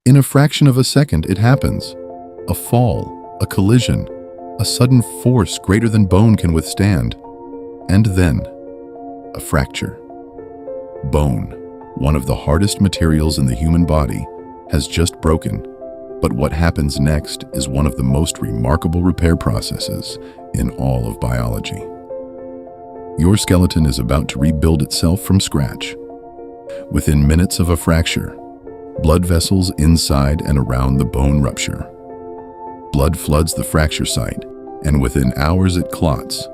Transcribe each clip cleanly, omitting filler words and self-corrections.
In a fraction of a second, it happens. A fall, a collision, a sudden force greater than bone can withstand. And then, a fracture. Bone, one of the hardest materials in the human body, has just broken. But what happens next is one of the most remarkable repair processes in all of biology. Your skeleton is about to rebuild itself from scratch. Within minutes of a fracture, blood vessels inside and around the bone rupture. Blood floods the fracture site, and within hours it clots,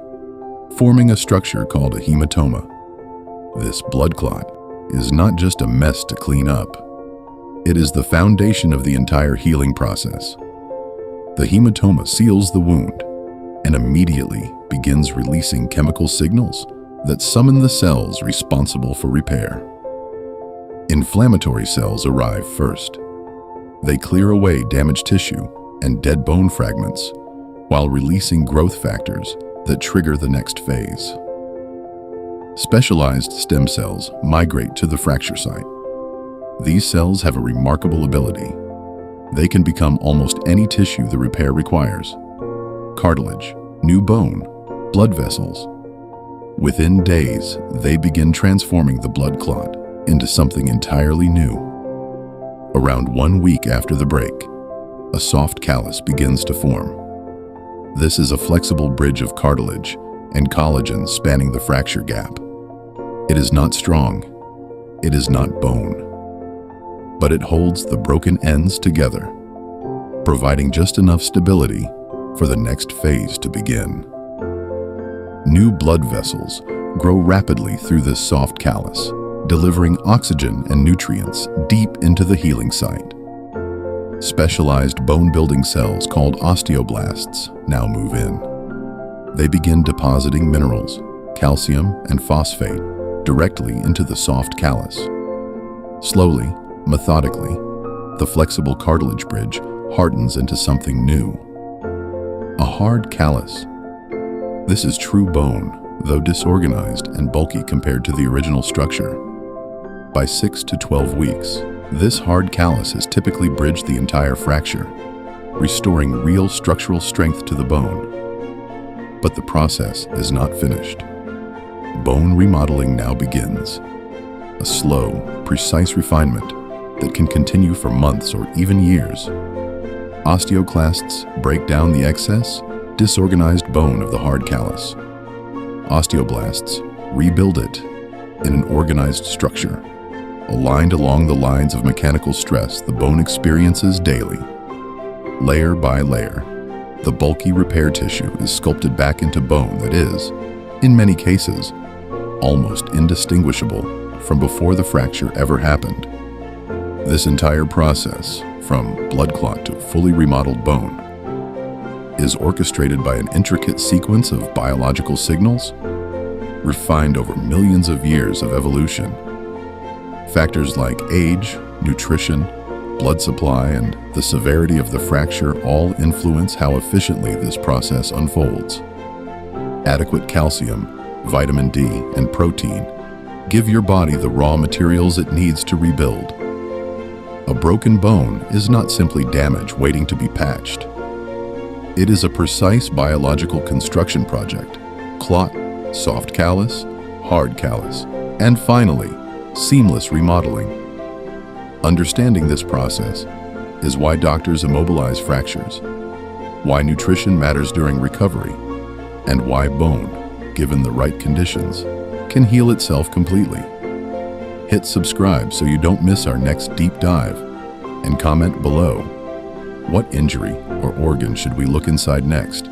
forming a structure called a hematoma. This blood clot is not just a mess to clean up. It is the foundation of the entire healing process. The hematoma seals the wound and immediately begins releasing chemical signals that summon the cells responsible for repair. Inflammatory cells arrive first. They clear away damaged tissue and dead bone fragments while releasing growth factors that trigger the next phase. Specialized stem cells migrate to the fracture site. These cells have a remarkable ability. They can become almost any tissue the repair requires: cartilage, new bone, blood vessels. Within days, they begin transforming the blood clot into something entirely new. Around 1 week after the break, a soft callus begins to form. This is a flexible bridge of cartilage and collagen spanning the fracture gap. It is not strong, it is not bone, but it holds the broken ends together, providing just enough stability for the next phase to begin. New blood vessels grow rapidly through this soft callus, delivering oxygen and nutrients deep into the healing site. Specialized bone-building cells called osteoblasts now move in. They begin depositing minerals, calcium and phosphate, directly into the soft callus. Slowly, methodically, the flexible cartilage bridge hardens into something new. A hard callus. This is true bone, though disorganized and bulky compared to the original structure. By 6 to 12 weeks, this hard callus has typically bridged the entire fracture, restoring real structural strength to the bone. But the process is not finished. Bone remodeling now begins. A slow, precise refinement that can continue for months or even years. Osteoclasts break down the excess, disorganized bone of the hard callus. Osteoblasts rebuild it in an organized structure, aligned along the lines of mechanical stress the bone experiences daily. Layer by layer, the bulky repair tissue is sculpted back into bone that is, in many cases, almost indistinguishable from before the fracture ever happened. This entire process, from blood clot to fully remodeled bone, is orchestrated by an intricate sequence of biological signals refined over millions of years of evolution. Factors like age, nutrition, blood supply, and the severity of the fracture all influence how efficiently this process unfolds. Adequate calcium, vitamin D, and protein give your body the raw materials it needs to rebuild. A broken bone is not simply damage waiting to be patched. It is a precise biological construction project. Clot, soft callus, hard callus, and finally, seamless remodeling. Understanding this process is why doctors immobilize fractures, why nutrition matters during recovery, and why bone, given the right conditions, can heal itself completely. Hit subscribe so you don't miss our next deep dive, and comment below, what injury or organ should we look inside next?